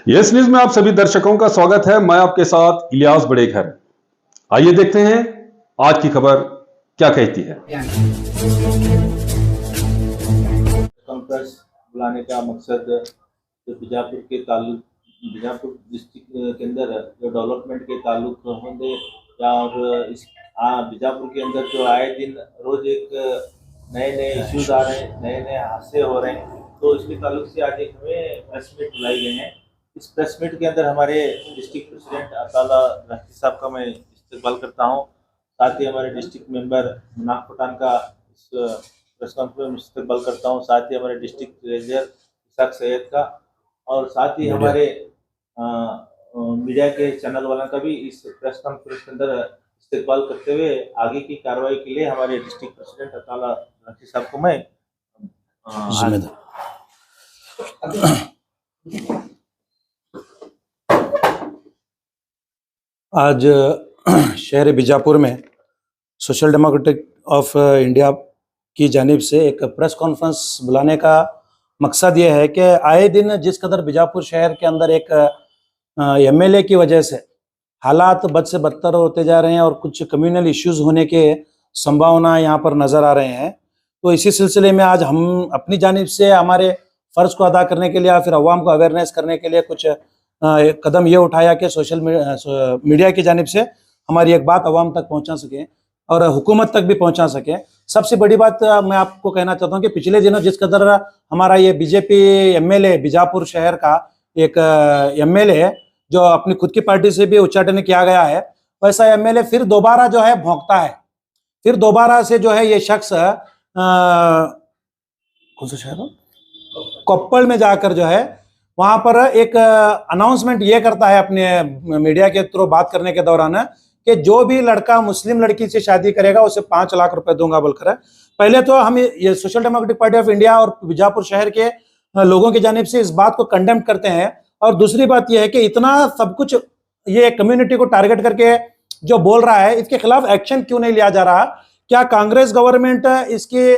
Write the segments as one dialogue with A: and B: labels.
A: Yes news में आप सभी दर्शकों का स्वागत है। मैं आपके साथ इलियास बड़ेघर। आइए देखते हैं आज की खबर क्या कहती है।
B: कॉन्फ्रेंस बुलाने का मकसद जो बीजापुर डिस्ट्रिक्ट के अंदर जो डेवलपमेंट के ताल्लुक होंगे या और इस बीजापुर के अंदर जो आए दिन रोज एक नए नए इश्यूज आ रहे हैं, नए नए हादसे हो रहे हैं, तो इसके ताल्लुक से आज एक हमें प्रेस मीट बुलाई गई है। इस प्रेस मीट के अंदर हमारे डिस्ट्रिक्ट प्रेसिडेंट अताला राठी साहब का मैं इस्तेकबाल करता हूँ। साथ ही हमारे डिस्ट्रिक्ट मेंबर मुनाफ पठान का इस प्रेस कॉन्फ्रेंस में इस्तेकबाल करता हूँ। साथ ही हमारे डिस्ट्रिक्ट ट्रेजर इसाक सैयद का और साथ ही हमारे मीडिया के चैनल वालों का भी इस प्रेस कॉन्फ्रेंस के अंदर इस्तेकबाल करते हुए आगे की कार्रवाई के लिए हमारे डिस्ट्रिक्ट प्रेसिडेंट अताला राठी साहब को मैं
C: आज शहर बीजापुर में सोशल डेमोक्रेटिक ऑफ इंडिया की जानिब से एक प्रेस कॉन्फ्रेंस बुलाने का मकसद ये है कि आए दिन जिस कदर बीजापुर शहर के अंदर एक एमएलए की वजह से हालात बद से बदतर होते जा रहे हैं और कुछ कम्युनल इश्यूज होने के संभावना यहाँ पर नज़र आ रहे हैं, तो इसी सिलसिले में आज हम अपनी जानिब से हमारे फ़र्ज़ को अदा करने के लिए या फिर अवाम को अवेयरनेस करने के लिए कुछ कदम ये उठाया कि सोशल मीडिया की जानिब से हमारी एक बात अवाम तक पहुँचा सकें और हुकूमत तक भी पहुँचा सकें। सबसे बड़ी बात मैं आपको कहना चाहता हूँ कि पिछले दिनों जिस कदर हमारा ये बीजेपी एमएलए बीजापुर शहर का एक एमएलए जो अपनी खुद की पार्टी से भी उच्चाटन किया गया है, वैसा एमएलए फिर दोबारा जो है भौंकता है। फिर दोबारा से जो है ये शख्स कौन सा शहर कोप्पल में जाकर जो है वहां पर एक अनाउंसमेंट ये करता है अपने मीडिया के थ्रू बात करने के दौरान कि जो भी लड़का मुस्लिम लड़की से शादी करेगा उसे 5 लाख रुपए दूंगा बोलकर। पहले तो हम ये social democratic party of India और बीजापुर शहर के लोगों की जानिब से इस बात को कंडेम करते हैं। और दूसरी बात यह है कि इतना सब कुछ ये कम्युनिटी को टारगेट करके जो बोल रहा है, इसके खिलाफ एक्शन क्यों नहीं लिया जा रहा? क्या कांग्रेस गवर्नमेंट इसकी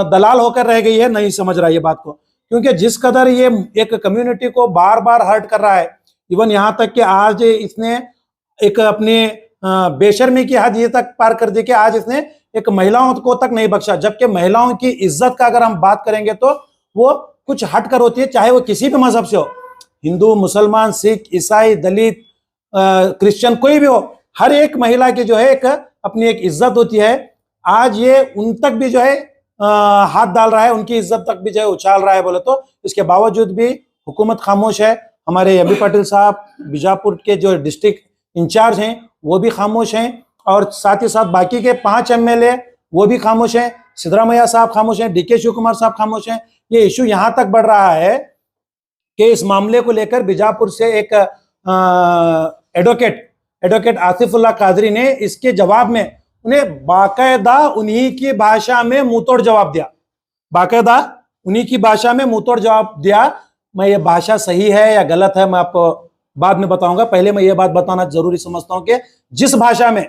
C: दलाल होकर रह गई है? नहीं समझ रहा ये बात को, क्योंकि जिस कदर ये एक कम्युनिटी को बार बार हर्ट कर रहा है, इवन यहाँ तक कि आज इसने एक अपनी बेशर्मी की हद ये तक पार कर दी कि आज इसने एक महिलाओं को तक नहीं बख्शा, जबकि महिलाओं की इज्जत का अगर हम बात करेंगे तो वो कुछ हट कर होती है, चाहे वो किसी भी मजहब से हो, हिंदू, मुसलमान, सिख, ईसाई, दलित, क्रिश्चियन, कोई भी हो, हर एक महिला की जो है एक अपनी एक इज्जत होती है। आज ये उन तक भी जो है हाथ डाल रहा है, उनकी इज्जत तक भी जो है उछाल रहा है बोले तो। इसके बावजूद भी हुकूमत खामोश है। हमारे एमबी पाटिल साहब बीजापुर के जो डिस्ट्रिक्ट इंचार्ज हैं वो भी खामोश हैं और साथ ही साथ बाकी के 5 एमएलए वो भी खामोश हैं। सिद्धरामैया साहब खामोश हैं, डीके शिव कुमार साहब खामोश हैं। ये इशू यहाँ तक बढ़ रहा है कि इस मामले को लेकर बीजापुर से एक एडवोकेट आसिफुल्लाह कादरी ने इसके जवाब में उन्हें बाकायदा उन्हीं की भाषा में मुंहतोड़ जवाब दिया। बाकायदा उन्हीं की भाषा में मुंहतोड़ जवाब दिया। मैं ये भाषा सही है या गलत है मैं आपको बाद में बताऊंगा। पहले मैं ये बात बताना जरूरी समझता हूं कि जिस भाषा में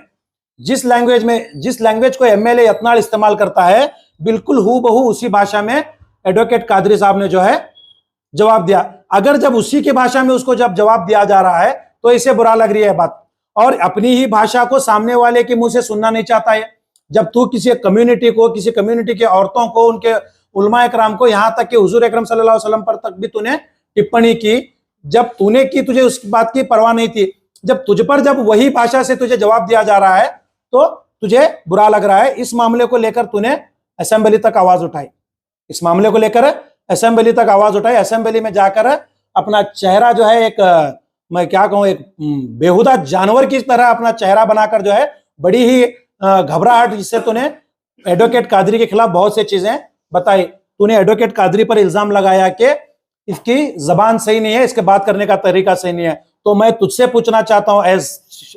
C: जिस लैंग्वेज को एमएलए यत्नाल इस्तेमाल करता है, बिल्कुल हूबहू उसी भाषा में एडवोकेट कादरी साहब ने जो है जवाब दिया। अगर जब उसी की भाषा में उसको जब जवाब दिया जा रहा है तो इसे बुरा लग रही है बात, और अपनी ही भाषा को सामने वाले के मुंह से सुनना नहीं चाहता है। जब तू किसी कम्युनिटी के औरतों को, उनके उलमा इकराम को, यहाँ तक कि हुजूर अकरम सल्लल्लाहु अलैहि वसल्लम पर तक भी तूने टिप्पणी की, जब तूने की, तुझे उस बात की परवाह नहीं थी। जब तुझ पर जब वही भाषा से तुझे जवाब दिया जा रहा है तो तुझे बुरा लग रहा है। इस मामले को लेकर तूने असेंबली तक आवाज उठाई, इस मामले को लेकर असेंबली तक आवाज उठाई। असेंबली में जाकर अपना चेहरा जो है एक मैं क्या कहूं, एक बेहुदा जानवर की तरह अपना चेहरा बनाकर जो है बड़ी ही घबराहट जिससे तूने एडवोकेट कादरी के खिलाफ बहुत सी चीजें बताई। तूने एडवोकेट कादरी पर इल्जाम लगाया कि इसकी जबान सही नहीं है, इसके बात करने का तरीका सही नहीं है। तो मैं तुझसे पूछना चाहता हूं एज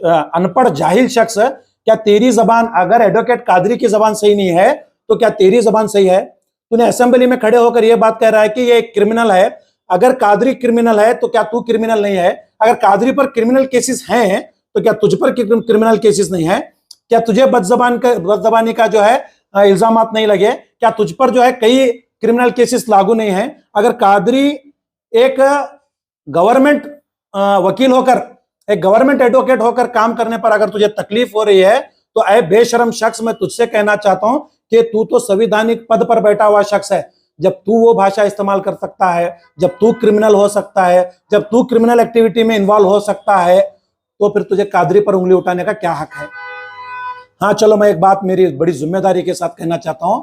C: अनपढ़ जाहिल शख्स, क्या तेरी जबान, अगर एडवोकेट कादरी की जबान सही नहीं है तो क्या तेरी जबान सही है? तूने असेंबली में खड़े होकर यह बात कह रहा है कि ये क्रिमिनल है। अगर कादरी क्रिमिनल है तो क्या तू क्रिमिनल नहीं है? अगर कादरी पर क्रिमिनल केसेस हैं तो क्या तुझ पर क्रिमिनल केसेस नहीं है? क्या तुझे बदजबानी का जो है इल्जामात नहीं लगे? क्या तुझ पर जो है कई क्रिमिनल केसेस लागू नहीं है? अगर कादरी एक गवर्नमेंट वकील होकर, एक गवर्नमेंट एडवोकेट होकर काम करने पर अगर तुझे तकलीफ हो रही है तो ऐ बेशरम शख्स, मैं तुझसे कहना चाहता हूं कि तू तो संवैधानिक पद पर बैठा हुआ शख्स है। जब तू वो भाषा इस्तेमाल कर सकता है, जब तू क्रिमिनल हो सकता है, जब तू क्रिमिनल एक्टिविटी में इन्वॉल्व हो सकता है, तो फिर तुझे कादरी पर उंगली उठाने का क्या हक है? हाँ चलो, मैं एक बात मेरी बड़ी जिम्मेदारी के साथ कहना चाहता हूं,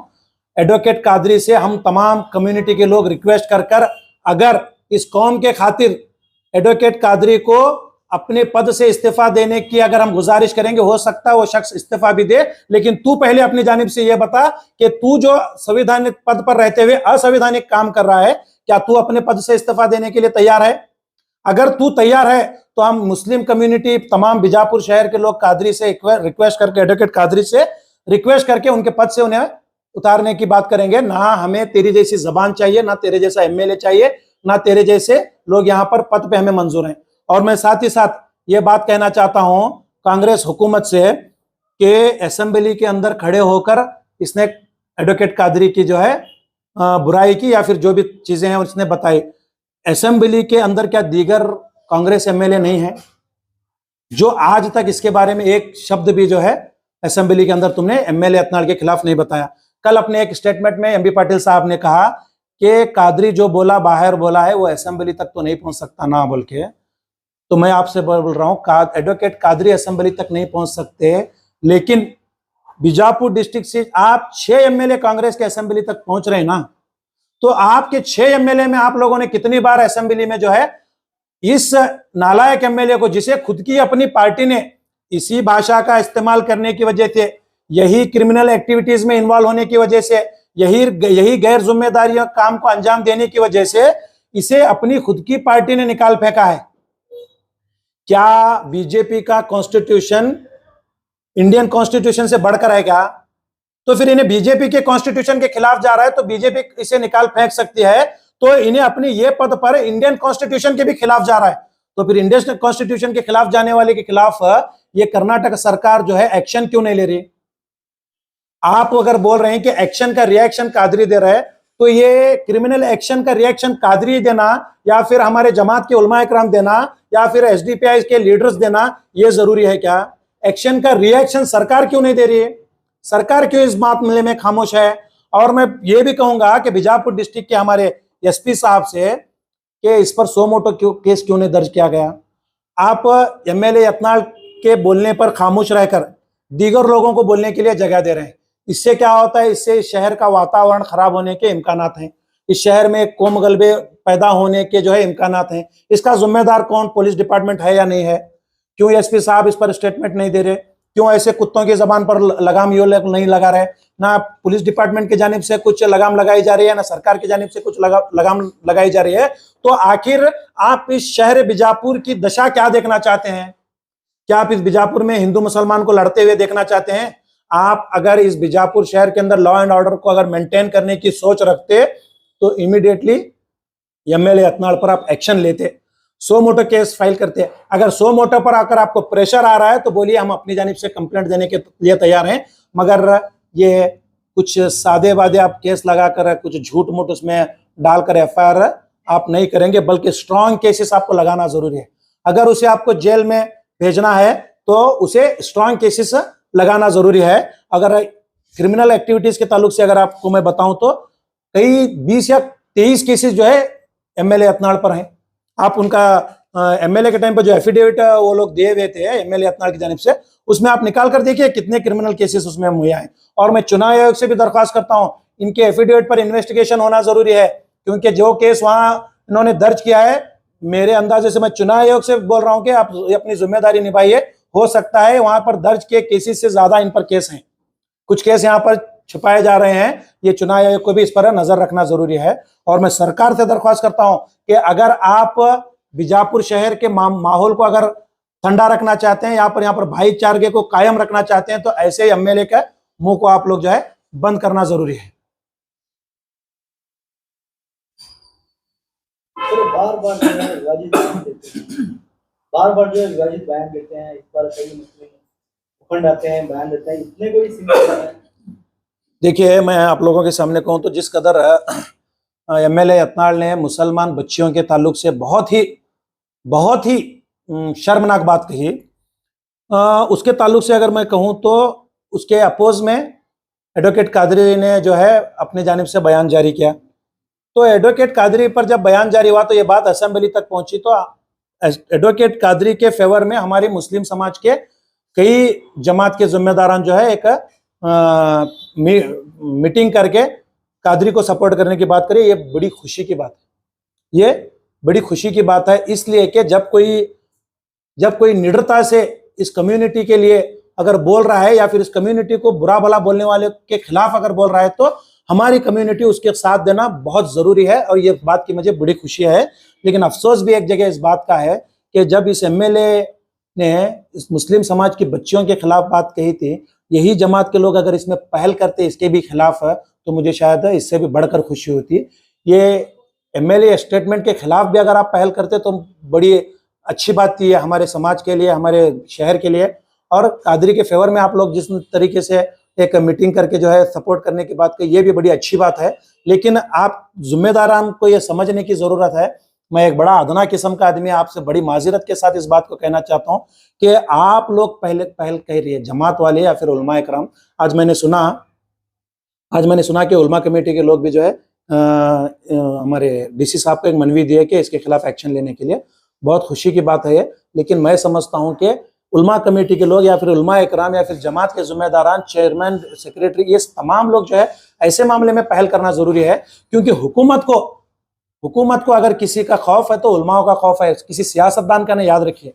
C: एडवोकेट कादरी से हम तमाम कम्युनिटी के लोग रिक्वेस्ट कर अगर इस कौम के खातिर एडवोकेट कादरी को अपने पद से इस्तीफा देने की अगर हम गुजारिश करेंगे, हो सकता है वो शख्स इस्तीफा भी दे, लेकिन तू पहले अपनी जानिब से यह बता कि तू जो संवैधानिक पद पर रहते हुए असंवैधानिक काम कर रहा है, क्या तू अपने पद से इस्तीफा देने के लिए तैयार है? अगर तू तैयार है तो हम मुस्लिम कम्युनिटी, तमाम बीजापुर शहर के लोग कादरी से रिक्वेस्ट करके, एडवोकेट कादरी से रिक्वेस्ट करके उनके पद से उन्हें उतारने की बात करेंगे। ना हमें तेरी जैसी जबान चाहिए, ना तेरे जैसा एमएलए चाहिए, ना तेरे जैसे लोग यहाँ पर पद पे हमें मंजूर हैं। और मैं साथ ही साथ ये बात कहना चाहता हूं कांग्रेस हुकूमत से कि असेंबली के अंदर खड़े होकर इसने एडवोकेट कादरी की जो है बुराई की, या फिर जो भी चीजें हैं उसने बताई। असेंबली के अंदर क्या दीगर कांग्रेस एमएलए नहीं है जो आज तक इसके बारे में एक शब्द भी जो है असेंबली के अंदर तुमने एमएलए अतनाल के खिलाफ नहीं बताया? कल अपने एक स्टेटमेंट में एमबी पाटिल साहब ने कहा कि कादरी जो बोला बाहर बोला है, वो असेंबली तक तो नहीं पहुंच सकता ना बोल के। तो मैं आपसे बोल रहा हूं, एडवोकेट कादरी असेंबली तक नहीं पहुंच सकते, लेकिन बीजापुर डिस्ट्रिक्ट से आप 6 एमएलए कांग्रेस के असेंबली तक पहुंच रहे हैं ना, तो आपके 6 एमएलए में आप लोगों ने कितनी बार असेंबली में जो है इस नालायक एमएलए को, जिसे खुद की अपनी पार्टी ने इसी भाषा का इस्तेमाल करने की वजह से, यही क्रिमिनल एक्टिविटीज में इन्वॉल्व होने की वजह से, यही गैर जिम्मेदारियों काम को अंजाम देने की वजह से इसे अपनी खुद की पार्टी ने निकाल फेंका है। क्या बीजेपी का कॉन्स्टिट्यूशन इंडियन कॉन्स्टिट्यूशन से बढ़कर है क्या? तो फिर इन्हें बीजेपी के कॉन्स्टिट्यूशन के खिलाफ जा रहा है तो बीजेपी इसे निकाल फेंक सकती है, तो इन्हें अपनी ये पद पर इंडियन कॉन्स्टिट्यूशन के भी खिलाफ जा रहा है। तो फिर इंडियन कॉन्स्टिट्यूशन के खिलाफ जाने वाले के खिलाफ ये कर्नाटक सरकार जो है एक्शन क्यों नहीं ले रही? आप अगर बोल रहे हैं कि एक्शन का रिएक्शन कादरी दे रहा है, तो ये क्रिमिनल एक्शन का रिएक्शन कादरी देना, या फिर हमारे जमात के उलमा इकराम देना, या फिर एसडीपीआई के लीडर्स देना, ये जरूरी है क्या? एक्शन का रिएक्शन सरकार क्यों नहीं दे रही है? सरकार क्यों इस मामले में खामोश है? और मैं ये भी कहूंगा कि बीजापुर डिस्ट्रिक्ट के हमारे एसपी साहब से कि इस पर सो मोटो केस क्यों नहीं दर्ज किया गया? आप एमएलए यत्नाल के बोलने पर खामोश रहकर दीगर लोगों को बोलने के लिए जगह दे रहे हैं। इससे क्या होता है? इससे इस शहर का वातावरण खराब होने के इम्कानात हैं, इस शहर में कोम गलबे पैदा होने के जो है इम्कानात हैं। इसका जिम्मेदार कौन? पुलिस डिपार्टमेंट है या नहीं है? क्यों एसपी साहब इस पर स्टेटमेंट नहीं दे रहे? क्यों ऐसे कुत्तों की जबान पर लगाम यो नहीं लगा रहे? ना पुलिस डिपार्टमेंट की जानिब से कुछ लगाम लगाई जा रही है, ना सरकार की जानिब से कुछ लगाम लगाई जा रही है। तो आखिर आप इस शहर बीजापुर की दशा क्या देखना चाहते हैं? क्या आप इस बीजापुर में हिंदू मुसलमान को लड़ते हुए देखना चाहते हैं? आप अगर इस बीजापुर शहर के अंदर लॉ एंड ऑर्डर को अगर मेंटेन करने की सोच रखते तो इमीडिएटली एमएलए यत्नाल पर आप एक्शन लेते, सो मोटो केस फाइल करते। अगर सो मोटो पर आकर आपको प्रेशर आ रहा है तो बोलिए, हम अपनी जानिब से कंप्लेंट देने के लिए तैयार हैं, मगर ये कुछ सादे वादे आप केस लगाकर कुछ झूठ मूठ उसमें डालकर एफआईआर आप नहीं करेंगे, बल्कि स्ट्रॉन्ग केसेस आपको लगाना जरूरी है। अगर उसे आपको जेल में भेजना है तो उसे स्ट्रॉन्ग केसेस लगाना जरूरी है। अगर क्रिमिनल एक्टिविटीज के ताल्लुक से अगर आपको मैं बताऊं तो कई 20 या 23 केसेस जो है एमएलए यत्नाल पर हैं। आप उनका एमएलए के टाइम पर जो एफिडेविट वो लोग दिए हुए थे एमएलए यत्नाल की जानिब से, उसमें आप निकाल कर देखिए कितने क्रिमिनल केसेस उसमें मुहैया हैं। और मैं चुनाव आयोग से भी दरख्वास्त करता हूं, इनके एफिडेविट पर इन्वेस्टिगेशन होना जरूरी है, क्योंकि जो केस वहां इन्होंने दर्ज किया है, मेरे अंदाजे से, मैं चुनाव आयोग से बोल रहा हूं कि आप अपनी जिम्मेदारी निभाइए। हो सकता है वहां पर दर्ज किए केसेस से ज्यादा इन पर केस हैं, कुछ केस यहाँ पर छुपाए जा रहे हैं। ये चुनाव आयोग को भी इस पर नजर रखना जरूरी है। और मैं सरकार से दरख्वास्त करता हूं कि अगर आप बीजापुर शहर के माहौल को अगर ठंडा रखना चाहते हैं, यहाँ पर भाईचारे को कायम रखना चाहते हैं, तो ऐसे एमएलए के मुंह को आप लोग जो है बंद करना जरूरी है।
D: बार बार जो है विभाजित बयान देते हैं, बार बार जो है विभाजित बयान देते हैं। इस पर कई मुस्लिम मुखंड आते हैं, बयान देते हैं, इतने कोई सीमित है।
C: देखिए, मैं आप लोगों के सामने कहूँ तो जिस कदर एमएलए यत्नाल ने मुसलमान बच्चियों के ताल्लुक से बहुत ही बहुत ही शर्मनाक बात कही। उसके ताल्लुक से अगर मैं कहूं तो उसके अपोज में एडवोकेट कादरी ने जो है अपनी जानिब से बयान जारी किया। तो एडवोकेट कादरी पर जब बयान जारी हुआ तो ये बात असेंबली तक पहुंची, तो एडवोकेट कादरी के फेवर में हमारी मुस्लिम समाज के कई जमात के जिम्मेदारान जो है एक मीटिंग करके कादरी को सपोर्ट करने की बात करें। ये बड़ी खुशी की बात है, ये बड़ी खुशी की बात है, इसलिए कि जब कोई निडरता से इस कम्युनिटी के लिए अगर बोल रहा है या फिर इस कम्युनिटी को बुरा भला बोलने वाले के खिलाफ अगर बोल रहा है तो हमारी कम्युनिटी उसके साथ देना बहुत जरूरी है, और ये बात की मुझे बड़ी खुशी है। लेकिन अफसोस भी एक जगह इस बात का है कि जब इस एमएलए ने इस मुस्लिम समाज की बच्चियों के खिलाफ बात कही थी, यही जमात के लोग अगर इसमें पहल करते इसके भी खिलाफ तो मुझे शायद इससे भी बढ़कर खुशी होती। ये एमएलए स्टेटमेंट के खिलाफ भी अगर आप पहल करते तो बड़ी अच्छी बात थी हमारे समाज के लिए, हमारे शहर के लिए। और कादरी के फेवर में आप लोग जिस तरीके से एक मीटिंग करके जो है सपोर्ट करने की बात कही, ये भी बड़ी अच्छी बात है। लेकिन आप जिम्मेदारान को ये समझने की जरूरत है, मैं एक बड़ा अदना किस्म का आदमी आपसे बड़ी माजिरत के साथ इस बात को कहना चाहता हूं कि आप लोग पहल कह रही है जमात वाले या फिर उलमा इकराम। आज मैंने सुना कि उलमा कमेटी के लोग भी जो है हमारे डीसी साहब को एक मनवी दिए कि इसके खिलाफ एक्शन लेने के लिए। बहुत खुशी की बात है ये, लेकिन मैं समझता हूं कि उलमा कमेटी के लोग या फिर उलमा इकराम या फिर जमात के जिम्मेदारान, चेयरमैन, सेक्रेटरी, ये तमाम लोग जो है ऐसे मामले में पहल करना जरूरी है। क्योंकि हुकूमत को अगर किसी का खौफ है तो उलमाओं का खौफ है, किसी सियासतदान का नहीं, याद रखिए।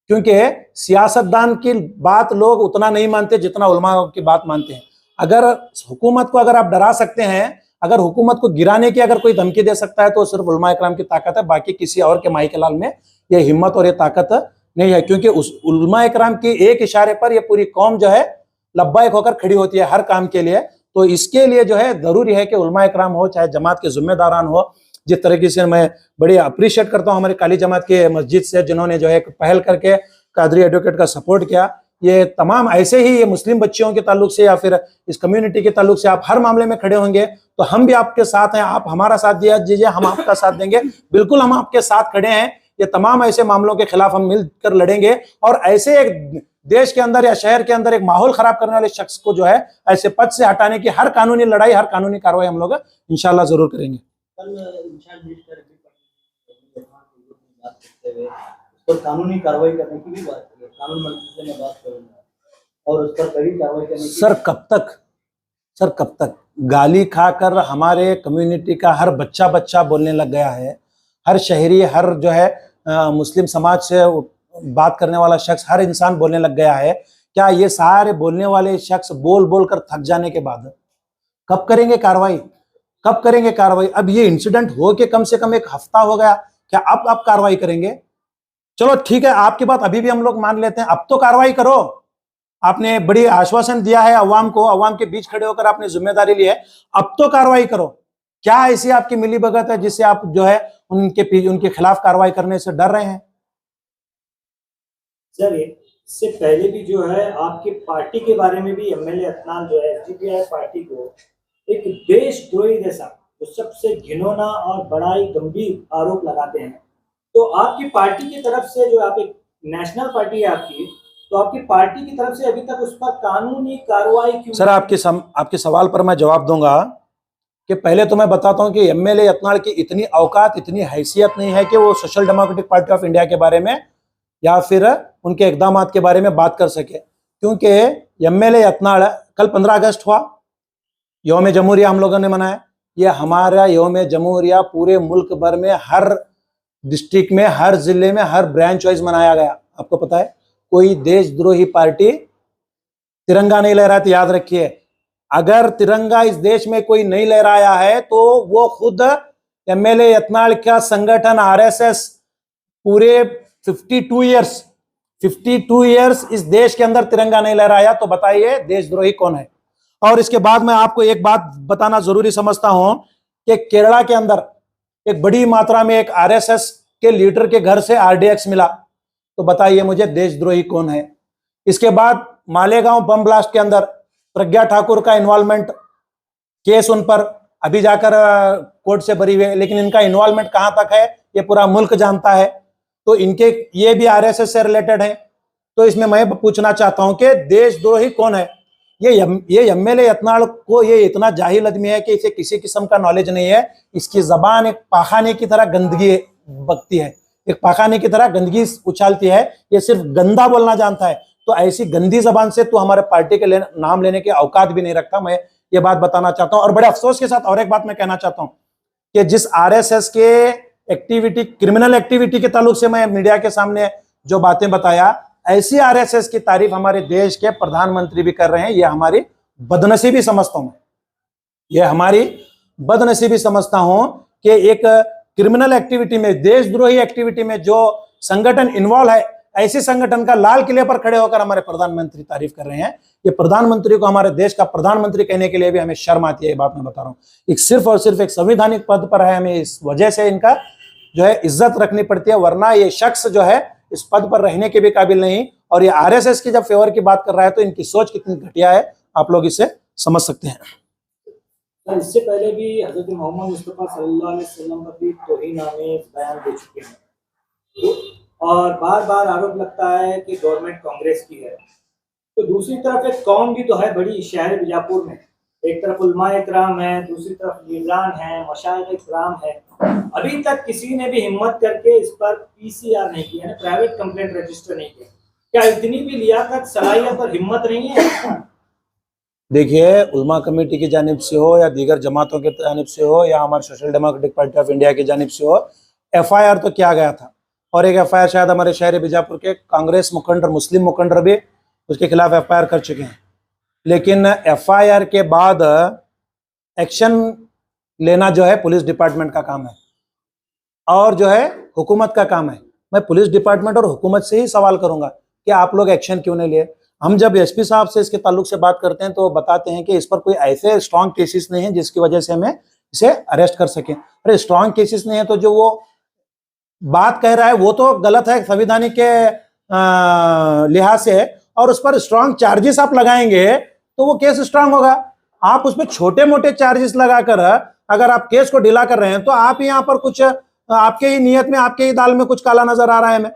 C: क्योंकि सियासतदान की बात लोग उतना नहीं मानते जितना उलमाओं की बात मानते हैं। अगर हुकूमत को अगर आप डरा सकते हैं, अगर हुकूमत को गिराने की अगर कोई धमकी दे सकता है तो सिर्फ उलमा इकराम की ताकत है, बाकी किसी और के माई के लाल में ये हिम्मत और ये ताकत नहीं है। क्योंकि उस उलमा इकराम की एक इशारे पर ये पूरी कौम जो है लब्बाइक होकर खड़ी होती है हर काम के लिए। तो इसके लिए जो है जरूरी है कि उलमा इकराम हो, चाहे जमात के जिम्मेदारान हो। जिस तरीके से मैं बड़ी अप्रिशिएट करता हूं हमारी काली जमात के मस्जिद से, जिन्होंने जो है पहल करके कादरी एडवोकेट का सपोर्ट किया। ये तमाम ऐसे ही ये मुस्लिम बच्चियों के ताल्लुक से या फिर इस कम्युनिटी के ताल्लुक से आप हर मामले में खड़े होंगे तो हम भी आपके साथ हैं। आप हमारा साथ दिया दीजिए, हम आपका साथ देंगे। बिल्कुल हम आपके साथ खड़े हैं। ये तमाम ऐसे मामलों के खिलाफ हम मिलकर लड़ेंगे, और ऐसे एक देश के अंदर या शहर के अंदर एक माहौल खराब करने वाले शख्स को जो है ऐसे पद से हटाने की हर कानूनी लड़ाई, हर कानूनी कार्रवाई हम लोग इंशाल्लाह जरूर करेंगे।
D: कल इंशाल्लाह बात करते हुए उस पर कानूनी कार्रवाई करने की भी बात की, कानून मंत्री से मैं बात करूंगा और उस पर कड़ी कार्रवाई करने की।
C: सर कब तक गाली खाकर हमारे कम्युनिटी का हर बच्चा बोलने लग गया है, हर शहरी, हर जो है मुस्लिम समाज से बात करने वाला शख्स, हर इंसान बोलने लग गया है। क्या ये सारे बोलने वाले शख्स बोल कर थक जाने के बाद कब करेंगे कार्रवाई? अब ये इंसिडेंट हो के कम से कम एक हफ्ता हो गया, क्या अब कार्रवाई करेंगे? चलो ठीक है, आपकी बात अभी भी हम लोग मान लेते हैं, अब तो कार्रवाई करो। आपने बड़ी आश्वासन दिया है अवाम को, अवाम के बीच खड़े होकर आपने जिम्मेदारी ली है, अब तो कार्रवाई करो। क्या ऐसी आपकी मिलीभगत है जिससे आप जो है उनके खिलाफ कार्रवाई करने से डर रहे हैं?
E: सर इससे पहले भी जो है आपकी पार्टी के बारे में भी एमएलए अदनान जो है एसडीपीआई पार्टी को एक देशद्रोही जैसा जो सबसे घिनौना और बड़ा ही गंभीर आरोप लगाते हैं। तो आपकी पार्टी की तरफ से जो आप एक नेशनल पार्टी है आपकी, तो आपकी पार्टी की तरफ से अभी तक उस पर कानूनी कार्रवाई क्यों?
C: सर आपके सवाल पर मैं जवाब दूंगा कि पहले तो मैं बताता हूं कि एमएलए यत्नाड़ की इतनी औकात, इतनी हैसियत नहीं है कि वो social democratic party of India के बारे में या फिर उनके इकदामात के बारे में बात कर सके। क्योंकि एमएलए यत्नाड़, कल 15 अगस्त हुआ, यौम जमहूरिया हम लोगों ने मनाया। ये हमारा यौम जमहूरिया पूरे मुल्क भर में हर डिस्ट्रिक्ट में, हर जिले में, हर ब्रांच वाइज मनाया गया। आपको पता है कोई देशद्रोही पार्टी तिरंगा नहीं लहराती, याद रखिए। अगर तिरंगा इस देश में कोई नहीं लहराया है तो वो खुद एमएलए यत्नाड़ का संगठन आरएसएस पूरे 52 ईयर्स इस देश के अंदर तिरंगा नहीं लहराया, तो बताइए देशद्रोही कौन है? और इसके बाद मैं आपको एक बात बताना जरूरी समझता हूं कि केरला के अंदर एक बड़ी मात्रा में एक आरएसएस के लीडर के घर से आरडीएक्स मिला, तो बताइए मुझे देशद्रोही कौन है? इसके बाद मालेगांव बम ब्लास्ट के अंदर प्रज्ञा ठाकुर का इन्वॉल्वमेंट केस, उन पर अभी जाकर कोर्ट से बरी हुए, लेकिन इनका इन्वॉल्वमेंट कहां तक है ये पूरा मुल्क जानता है। तो इनके ये भी आरएसएस से रिलेटेड है। तो इसमें मैं पूछना चाहता हूं कि देशद्रोही कौन है? ये एमएलए यत्नाल को ये इतना जाहिल आदमी है कि इसे किसी किस्म का नॉलेज नहीं है। इसकी जबान एक पाखाने की तरह गंदगी बकती है, एक पाखाने की तरह गंदगी उछालती है। ये सिर्फ गंदा बोलना जानता है। तो ऐसी गंदी जबान से तो हमारे पार्टी के नाम लेने की औकात भी नहीं रखता। मैं ये बात बताना चाहता हूं। और बड़े अफसोस के साथ और एक बात मैं कहना चाहता हूं कि जिस आरएसएस के एक्टिविटी, क्रिमिनल एक्टिविटी के ताल्लुक से मैं मीडिया के सामने जो बातें बताया, ऐसी आरएसएस की तारीफ हमारे देश के प्रधानमंत्री भी कर रहे हैं। ये हमारी बदनसीबी समझता हूं, ये हमारी बदनसीबी समझता हूं कि एक क्रिमिनल एक्टिविटी में, देशद्रोही एक्टिविटी में जो संगठन इन्वॉल्व है, ऐसे संगठन का लाल किले पर खड़े होकर हमारे प्रधानमंत्री तारीफ कर रहे हैं। ये प्रधानमंत्री को हमारे देश का प्रधानमंत्री कहने के लिए भी हमें शर्म आती है। ये बात मैं बता रहा हूं। एक सिर्फ और सिर्फ एक संवैधानिक पद पर है, हमें इस वजह से इनका जो है इज्जत रखनी पड़ती है, वरना ये शख्स जो है इस पद पर रहने के भी काबिल नहीं। और ये आरएसएस की जब फेवर की बात कर रहा है तो इनकी सोच कितनी घटिया है, आप लोग इसे समझ सकते हैं।
E: इससे पहले भी हजरत मोहम्मद मुस्तफा सल्लल्लाहु अलैहि वसल्लम पर भी तौहीन-आमेज़ बयान दे चुके हैं और बार बार आरोप लगता है कि गवर्नमेंट कांग्रेस की है। तो दूसरी तरफ एक कौम भी तो है बड़ी शहर बीजापुर में, एक तरफ उलमाए इकराम है, दूसरी तरफ लीडरान है, मशाइख इकराम है। अभी तक किसी ने भी हिम्मत करके इस पर पीसीआर नहीं किया, प्राइवेट कंप्लेंट रजिस्टर नहीं किया। क्या इतनी भी लियाकत, सलाहियत और हिम्मत नहीं है?
C: देखिए, उलमा कमेटी की जानिब से हो या दीगर जमातों की जानिब से हो या हमारे social democratic party of India की जानिब से हो, एफआईआर तो किया गया था। और एक एफआईआर शायद हमारे शहर बीजापुर के कांग्रेस मुखंड, मुस्लिम मुखंड भी उसके खिलाफ एफआईआर कर चुके हैं। लेकिन एफआईआर के बाद एक्शन लेना जो है पुलिस डिपार्टमेंट का काम है और जो है हुकूमत का काम है। मैं पुलिस डिपार्टमेंट और हुकूमत से ही सवाल करूंगा कि आप लोग एक्शन क्यों नहीं लिए। हम जब एसपी साहब से इसके ताल्लुक से बात करते हैं तो बताते हैं कि इस पर कोई ऐसे स्ट्रांग केसेस नहीं है जिसकी वजह से हमें इसे अरेस्ट कर सकें। अरे स्ट्रांग केसेस नहीं है तो जो वो बात कह रहा है वो तो गलत है संवैधानिक के लिहाज से, और उस पर स्ट्रांग चार्जेस आप लगाएंगे तो वो केस स्ट्रांग होगा। आप उसमें छोटे मोटे चार्जेस लगाकर अगर आप केस को ढीला कर रहे हैं तो आप यहाँ पर कुछ आपके ही नियत में, आपके ही दाल में कुछ काला नजर आ रहा है हमें,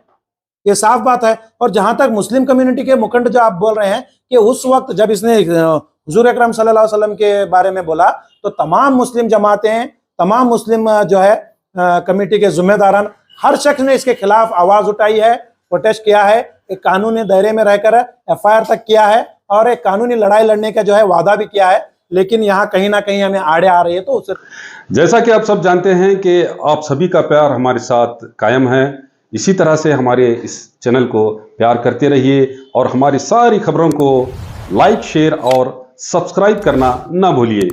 C: ये साफ बात है। और जहां तक मुस्लिम कम्युनिटी के मुखंड जो आप बोल रहे हैं कि उस वक्त जब इसने हुजूर अकरम सल्लल्लाहु अलैहि वसल्लम के बारे में बोला तो तमाम मुस्लिम जमातें, तमाम मुस्लिम जो है कमेटी के जिम्मेदारान, हर शख्स ने इसके खिलाफ आवाज उठाई है, प्रोटेस्ट किया है, एक कानूनी दायरे में रहकर एफआईआर तक किया है और एक कानूनी लड़ाई लड़ने का जो है वादा भी किया है। लेकिन यहाँ कहीं ना कहीं हमें आड़े आ रही है। तो उससे
A: जैसा कि आप सब जानते हैं कि आप सभी का प्यार हमारे साथ कायम है, इसी तरह से हमारे इस चैनल को प्यार करते रहिए और हमारी सारी खबरों को लाइक, शेयर और सब्सक्राइब करना ना भूलिए।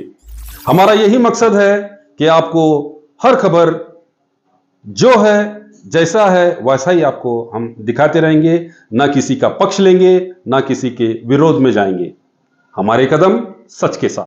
A: हमारा यही मकसद है कि आपको हर खबर जो है, जैसा है वैसा ही आपको हम दिखाते रहेंगे, ना किसी का पक्ष लेंगे, ना किसी के विरोध में जाएंगे। हमारे कदम सच के साथ।